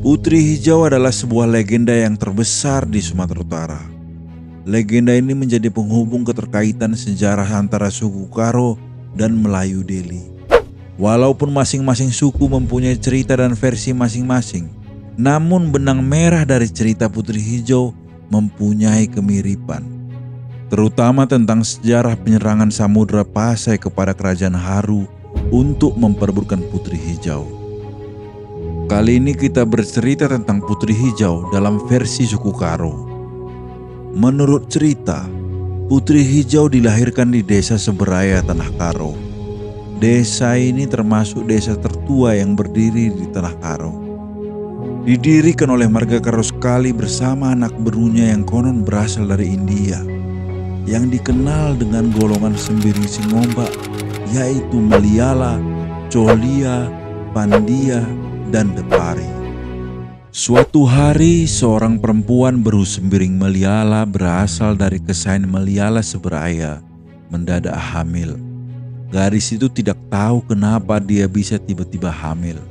Putri Hijau adalah sebuah legenda yang terbesar di Sumatera Utara. Legenda ini menjadi penghubung keterkaitan sejarah antara suku Karo dan Melayu Deli. Walaupun masing-masing suku mempunyai cerita dan versi masing-masing, namun benang merah dari cerita Putri Hijau mempunyai kemiripan, terutama tentang sejarah penyerangan Samudra Pasai kepada Kerajaan Haru untuk memperebutkan Putri Hijau. Kali ini kita bercerita tentang Putri Hijau dalam versi suku Karo. Menurut cerita, Putri Hijau dilahirkan di desa Seberaya, Tanah Karo. Desa ini termasuk desa tertua yang berdiri di Tanah Karo. Didirikan oleh marga Karo sekali bersama anak berunya yang konon berasal dari India, yang dikenal dengan golongan sembiring Singombak, yaitu Maliala, Colia, Pandia, dan Depari. Suatu hari seorang perempuan bersembiring Maliala berasal dari Kesain Maliala Seberaya mendadak hamil. Gadis itu tidak tahu kenapa dia bisa tiba-tiba hamil.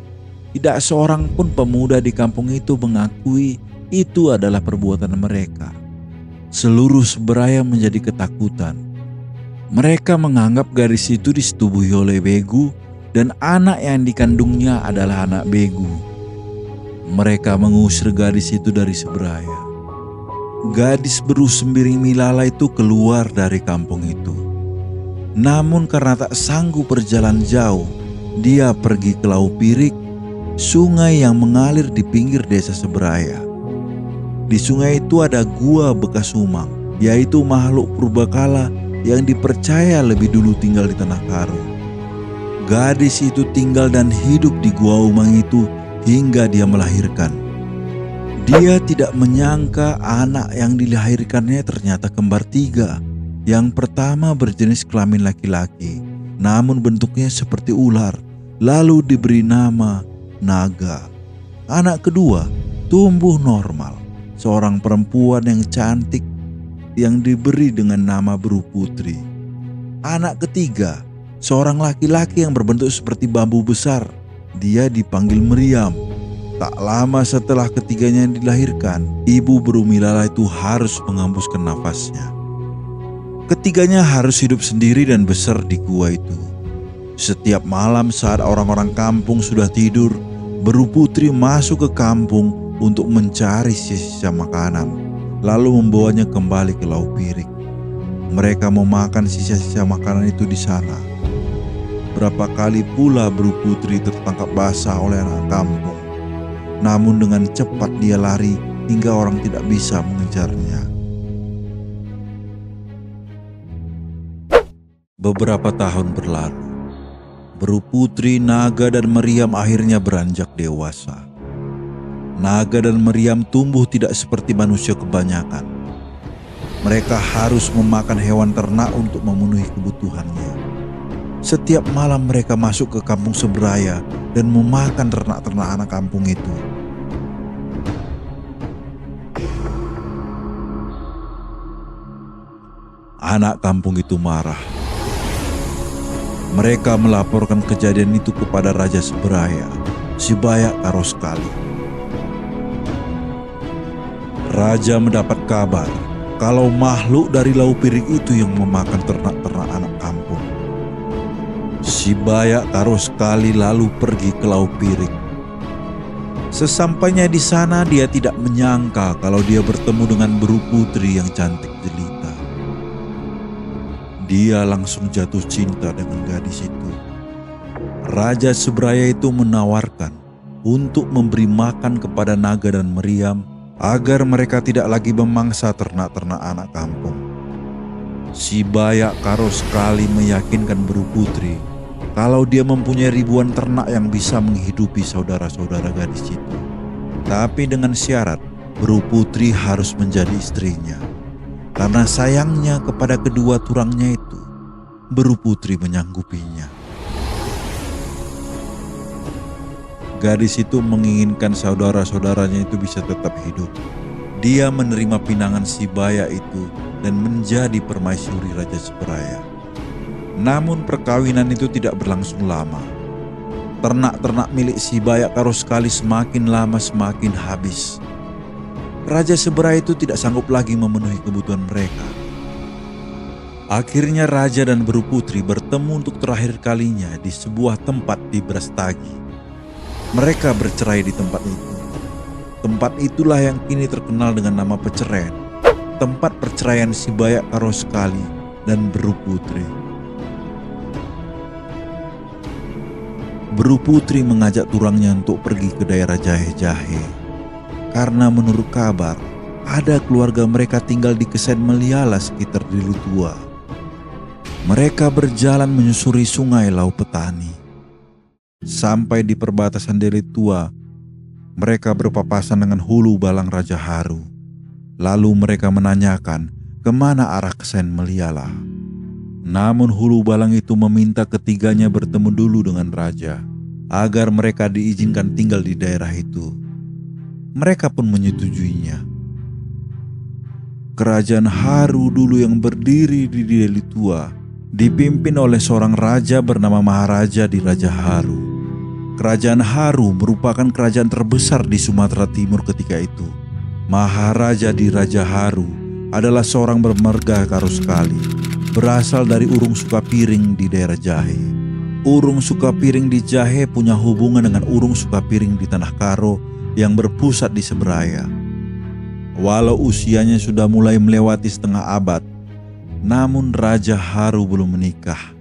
Tidak seorang pun pemuda di kampung itu mengakui itu adalah perbuatan mereka. Seluruh Seberaya menjadi ketakutan. Mereka menganggap gadis itu disetubuhi oleh begu dan anak yang dikandungnya adalah anak begu. Mereka mengusir gadis itu dari Seberaya. Gadis bersembiring Milala itu keluar dari kampung itu. Namun karena tak sanggup berjalan jauh, dia pergi ke Lau Pirik, sungai yang mengalir di pinggir desa Seberaya. Di sungai itu ada gua bekas umang, yaitu makhluk purbakala yang dipercaya lebih dulu tinggal di Tanah Karo. Gadis itu tinggal dan hidup di gua umang itu hingga dia melahirkan. Dia tidak menyangka anak yang dilahirkannya ternyata kembar tiga. Yang pertama berjenis kelamin laki-laki, namun bentuknya seperti ular, lalu diberi nama Naga. Anak kedua tumbuh normal, seorang perempuan yang cantik yang diberi dengan nama Bru Putri. Anak ketiga seorang laki-laki yang berbentuk seperti bambu besar. Dia dipanggil Meriam. Tak lama setelah ketiganya dilahirkan, ibu Bru Milala itu harus mengembuskan nafasnya. Ketiganya harus hidup sendiri dan besar di gua itu. Setiap malam saat orang-orang kampung sudah tidur, Bru Putri masuk ke kampung untuk mencari sisa-sisa makanan, lalu membawanya kembali ke Lau Pirik. Mereka memakan sisa-sisa makanan itu di sana. Berapa kali pula Bru Putri tertangkap basah oleh anak kampung. Namun dengan cepat dia lari hingga orang tidak bisa mengejarnya. Beberapa tahun berlalu. Bru Putri, Naga, dan Meriam akhirnya beranjak dewasa. Naga dan Meriam tumbuh tidak seperti manusia kebanyakan. Mereka harus memakan hewan ternak untuk memenuhi kebutuhannya. Setiap malam mereka masuk ke kampung Seberaya dan memakan ternak-ternak anak kampung itu. Anak kampung itu marah. Mereka melaporkan kejadian itu kepada Raja Seberaya, Sibayak Karo sekali. Raja mendapat kabar kalau makhluk dari Lau Pirik itu yang memakan ternak-ternak anak kampung. Sibayak Karo sekali lalu pergi ke Lau Pirik. Sesampainya di sana dia tidak menyangka kalau dia bertemu dengan Bru Putri yang cantik jelita. Dia langsung jatuh cinta dengan gadis itu. Raja Seberaya itu menawarkan untuk memberi makan kepada Naga dan Meriam agar mereka tidak lagi memangsa ternak-ternak anak kampung. Sibayak Karo sekali meyakinkan Bru Putri kalau dia mempunyai ribuan ternak yang bisa menghidupi saudara-saudara gadis itu. Tapi dengan syarat Bru Putri harus menjadi istrinya. Karena sayangnya kepada kedua turangnya itu, Bru Putri menyanggupinya. Gadis itu menginginkan saudara-saudaranya itu bisa tetap hidup. Dia menerima pinangan Sibayak itu dan menjadi permaisuri Raja Seberaya. Namun perkawinan itu tidak berlangsung lama. Ternak-ternak milik si Bayak Karo sekali semakin lama semakin habis. Raja Seberaya itu tidak sanggup lagi memenuhi kebutuhan mereka. Akhirnya raja dan Beru Putri bertemu untuk terakhir kalinya di sebuah tempat di Brastagi. Mereka bercerai di tempat itu. Tempat itulah yang kini terkenal dengan nama Peceraian, tempat perceraian si Bayak Karo sekali dan Beru Putri. Beru Putri mengajak turangnya untuk pergi ke daerah Jahe-Jahe. Karena menurut kabar, ada keluarga mereka tinggal di Kesen Meliala sekitar Deli Tua. Mereka berjalan menyusuri sungai Lau Petani. Sampai di perbatasan Deli Tua, mereka berpapasan dengan Hulu Balang Raja Haru. Lalu mereka menanyakan kemana arah Kesen Meliala. Namun Hulu Balang itu meminta ketiganya bertemu dulu dengan raja, agar mereka diizinkan tinggal di daerah itu. Mereka pun menyetujuinya. Kerajaan Haru dulu yang berdiri di Deli Tua dipimpin oleh seorang raja bernama Maharaja di Raja Haru. Kerajaan Haru merupakan kerajaan terbesar di Sumatera Timur ketika itu. Maharaja di Raja Haru adalah seorang bermarga Karo sekali, berasal dari Urung Sukapiring di daerah Jahe. Urung Sukapiring di Jahe punya hubungan dengan Urung Sukapiring di Tanah Karo yang berpusat di Seberaya. Walau usianya sudah mulai melewati setengah abad, namun Raja Haru belum menikah.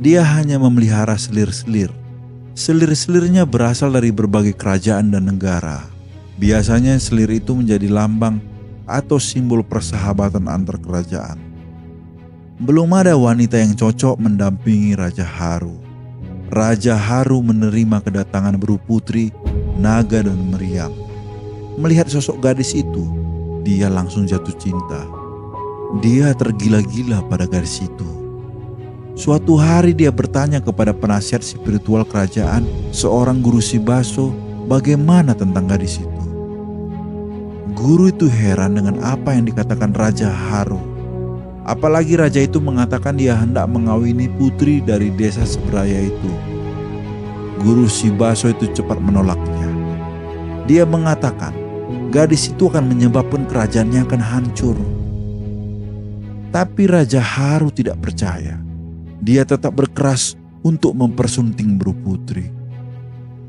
Dia hanya memelihara selir-selir. Selir-selirnya berasal dari berbagai kerajaan dan negara. Biasanya selir itu menjadi lambang atau simbol persahabatan antar kerajaan. Belum ada wanita yang cocok mendampingi Raja Haru. Raja Haru menerima kedatangan Beru Putri, Naga dan Meriam. Melihat sosok gadis itu, dia langsung jatuh cinta. Dia tergila-gila pada gadis itu. Suatu hari dia bertanya kepada penasihat spiritual kerajaan, seorang guru Sibaso, bagaimana tentang gadis itu. Guru itu heran dengan apa yang dikatakan Raja Haru. Apalagi raja itu mengatakan dia hendak mengawini putri dari desa Seberaya itu. Guru Sibaso itu cepat menolaknya. Dia mengatakan gadis itu akan menyebabkan kerajaannya akan hancur. Tapi Raja Haru tidak percaya. Dia tetap berkeras untuk mempersunting Beru Putri.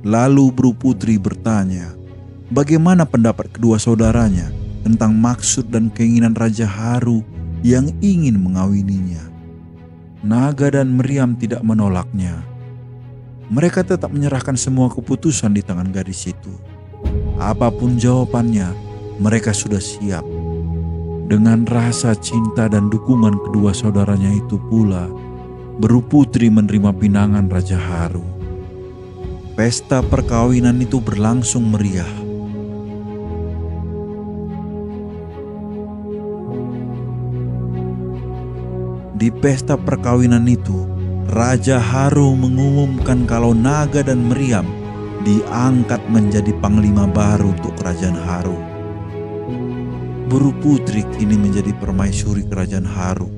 Lalu Beru Putri bertanya, bagaimana pendapat kedua saudaranya tentang maksud dan keinginan Raja Haru yang ingin mengawininya. Naga dan Meriam tidak menolaknya. Mereka tetap menyerahkan semua keputusan di tangan gadis itu. Apapun jawabannya, mereka sudah siap. Dengan rasa cinta dan dukungan kedua saudaranya itu pula, Beru Putri menerima pinangan Raja Haru. Pesta perkawinan itu berlangsung meriah. Di pesta perkawinan itu, Raja Haru mengumumkan kalau Naga dan Meriam diangkat menjadi panglima baru untuk kerajaan Haru. Beru Putri kini menjadi permaisuri kerajaan Haru.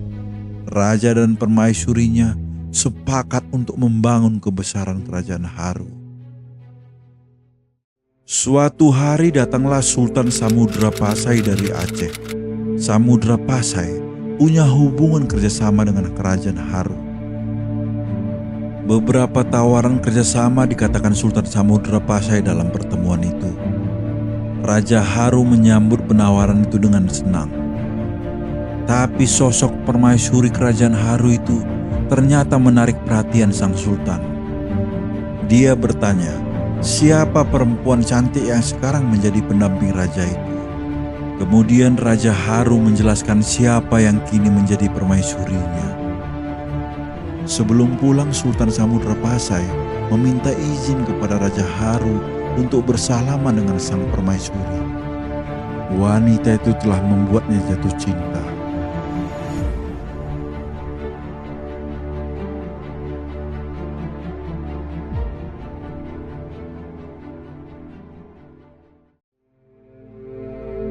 Raja dan permaisurinya sepakat untuk membangun kebesaran kerajaan Haru. Suatu hari datanglah Sultan Samudra Pasai dari Aceh. Samudra Pasai punya hubungan kerjasama dengan kerajaan Haru. Beberapa tawaran kerjasama dikatakan Sultan Samudra Pasai dalam pertemuan itu. Raja Haru menyambut penawaran itu dengan senang. Tapi sosok permaisuri kerajaan Haru itu ternyata menarik perhatian sang sultan. Dia bertanya, siapa perempuan cantik yang sekarang menjadi pendamping raja itu? Kemudian Raja Haru menjelaskan siapa yang kini menjadi permaisurinya. Sebelum pulang, Sultan Samudra Pasai meminta izin kepada Raja Haru untuk bersalaman dengan sang permaisuri. Wanita itu telah membuatnya jatuh cinta.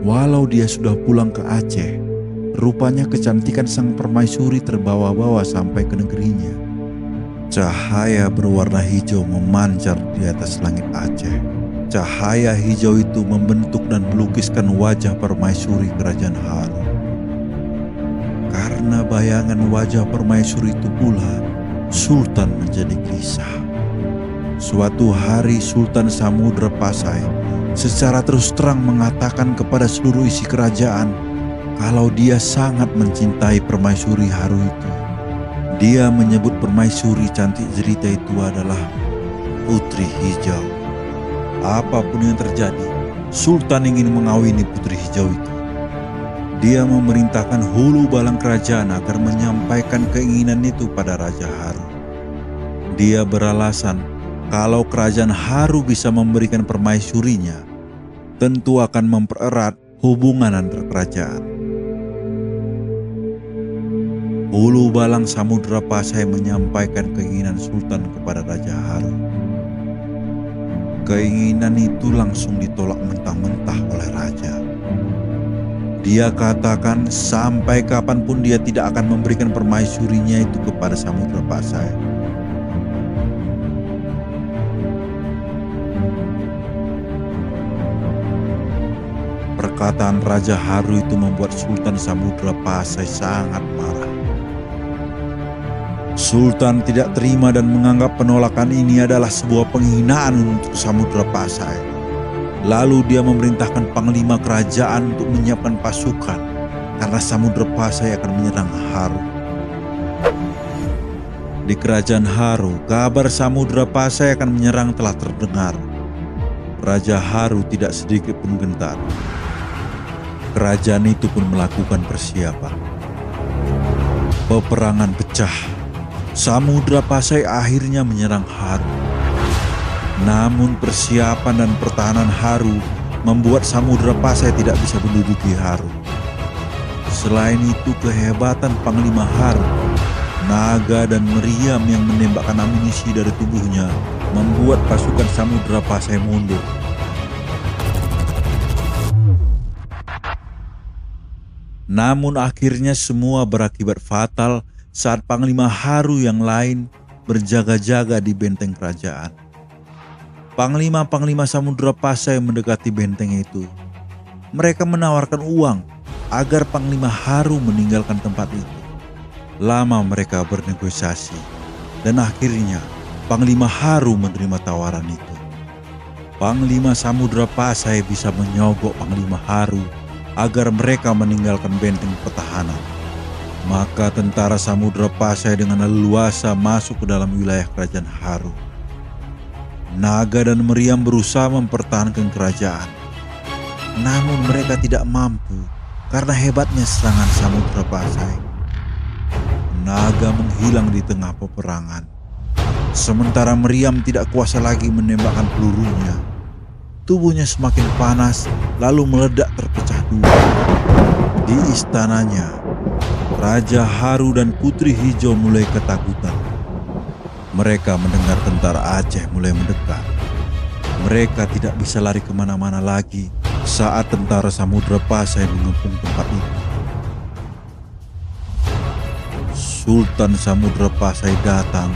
Walau dia sudah pulang ke Aceh, rupanya kecantikan sang permaisuri terbawa-bawa sampai ke negerinya. Cahaya berwarna hijau memancar di atas langit Aceh. Cahaya hijau itu membentuk dan melukiskan wajah permaisuri kerajaan Haru. Karena bayangan wajah permaisuri itu pula, Sultan menjadi gelisah. Suatu hari Sultan Samudra Pasai secara terus terang mengatakan kepada seluruh isi kerajaan kalau dia sangat mencintai permaisuri Haru itu. Dia menyebut permaisuri cantik jelita itu adalah Putri Hijau. Apapun yang terjadi, Sultan ingin mengawini Putri Hijau itu. Dia memerintahkan hulu balang kerajaan agar menyampaikan keinginan itu pada Raja Haru. Dia beralasan kalau kerajaan Haru bisa memberikan permaisurinya, tentu akan mempererat hubungan antar kerajaan. Hulu balang Samudra Pasai menyampaikan keinginan Sultan kepada Raja Haru. Keinginan itu langsung ditolak mentah-mentah oleh Raja. Dia katakan sampai kapanpun dia tidak akan memberikan permaisurinya itu kepada Samudra Pasai. Perkataan Raja Haru itu membuat Sultan Samudra Pasai sangat marah. Sultan tidak terima dan menganggap penolakan ini adalah sebuah penghinaan untuk Samudra Pasai. Lalu dia memerintahkan panglima kerajaan untuk menyiapkan pasukan karena Samudra Pasai akan menyerang Haru. Di kerajaan Haru, kabar Samudra Pasai akan menyerang telah terdengar. Raja Haru tidak sedikit pun gentar. Kerajaan itu pun melakukan persiapan. Peperangan pecah. Samudra Pasai akhirnya menyerang Haru. Namun persiapan dan pertahanan Haru membuat Samudra Pasai tidak bisa menduduki Haru. Selain itu kehebatan Panglima Haru, naga dan meriam yang menembakkan amunisi dari tubuhnya membuat pasukan Samudra Pasai mundur. Namun akhirnya semua berakibat fatal saat Panglima Haru yang lain berjaga-jaga di benteng kerajaan. Panglima-panglima Samudra Pasai mendekati benteng itu. Mereka menawarkan uang agar Panglima Haru meninggalkan tempat itu. Lama mereka bernegosiasi dan akhirnya Panglima Haru menerima tawaran itu. Panglima Samudra Pasai bisa menyogok Panglima Haru agar mereka meninggalkan benteng pertahanan. Maka tentara Samudra Pasai dengan leluasa masuk ke dalam wilayah kerajaan Haru. Naga dan meriam berusaha mempertahankan kerajaan. Namun mereka tidak mampu karena hebatnya serangan Samudra Pasai. Naga menghilang di tengah peperangan. Sementara meriam tidak kuasa lagi menembakkan pelurunya. Tubuhnya semakin panas lalu meledak terpecah dua. Di istananya, Raja Haru dan Putri Hijau mulai ketakutan. Mereka mendengar tentara Aceh mulai mendekat. Mereka tidak bisa lari kemana-mana lagi saat tentara Samudra Pasai mengepung tempat itu. Sultan Samudra Pasai datang,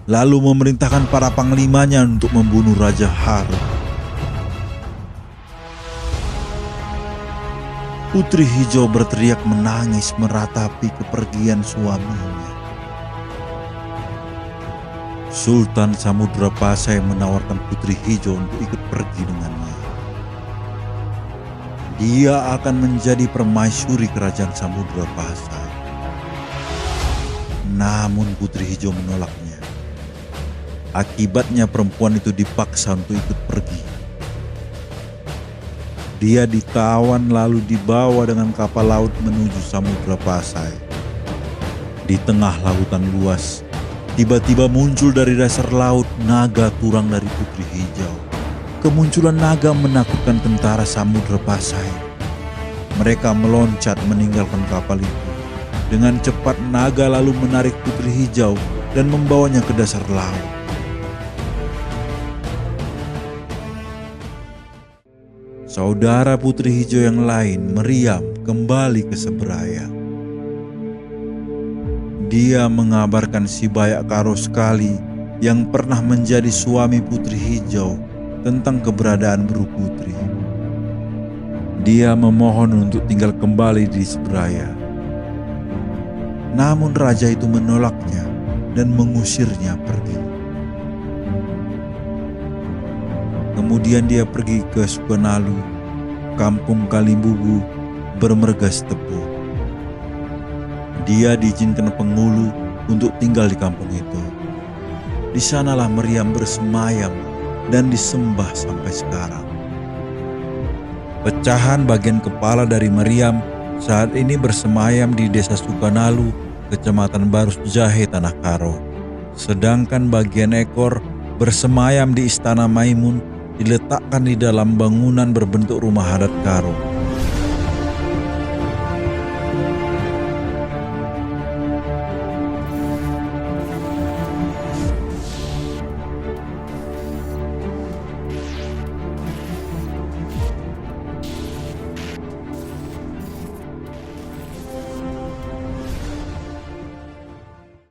lalu memerintahkan para panglimanya untuk membunuh Raja Haru. Putri Hijau berteriak menangis meratapi kepergian suaminya. Sultan Samudra Pasai menawarkan Putri Hijau untuk ikut pergi dengannya. Dia akan menjadi permaisuri kerajaan Samudra Pasai. Namun Putri Hijau menolaknya. Akibatnya perempuan itu dipaksa untuk ikut pergi. Dia ditawan lalu dibawa dengan kapal laut menuju Samudra Pasai. Di tengah lautan luas, tiba-tiba muncul dari dasar laut naga turang dari Putri Hijau. Kemunculan naga menakutkan tentara Samudra Pasai. Mereka meloncat meninggalkan kapal itu. Dengan cepat naga lalu menarik Putri Hijau dan membawanya ke dasar laut. Saudara Putri Hijau yang lain, meriam, kembali ke Seberaya. Dia mengabarkan si Bayak Karo sekali yang pernah menjadi suami Putri Hijau tentang keberadaan Buru Putri. Dia memohon untuk tinggal kembali di Seberaya. Namun raja itu menolaknya dan mengusirnya pergi. Kemudian dia pergi ke Sukanalu, kampung Kalimbubu, bermergas tebu. Dia diizinkan penghulu untuk tinggal di kampung itu. Di sanalah Meriam bersemayam dan disembah sampai sekarang. Pecahan bagian kepala dari Meriam saat ini bersemayam di Desa Sukanalu, Kecamatan Barus Jahe, Tanah Karo. Sedangkan bagian ekor bersemayam di Istana Maimun, diletakkan di dalam bangunan berbentuk rumah adat Karo.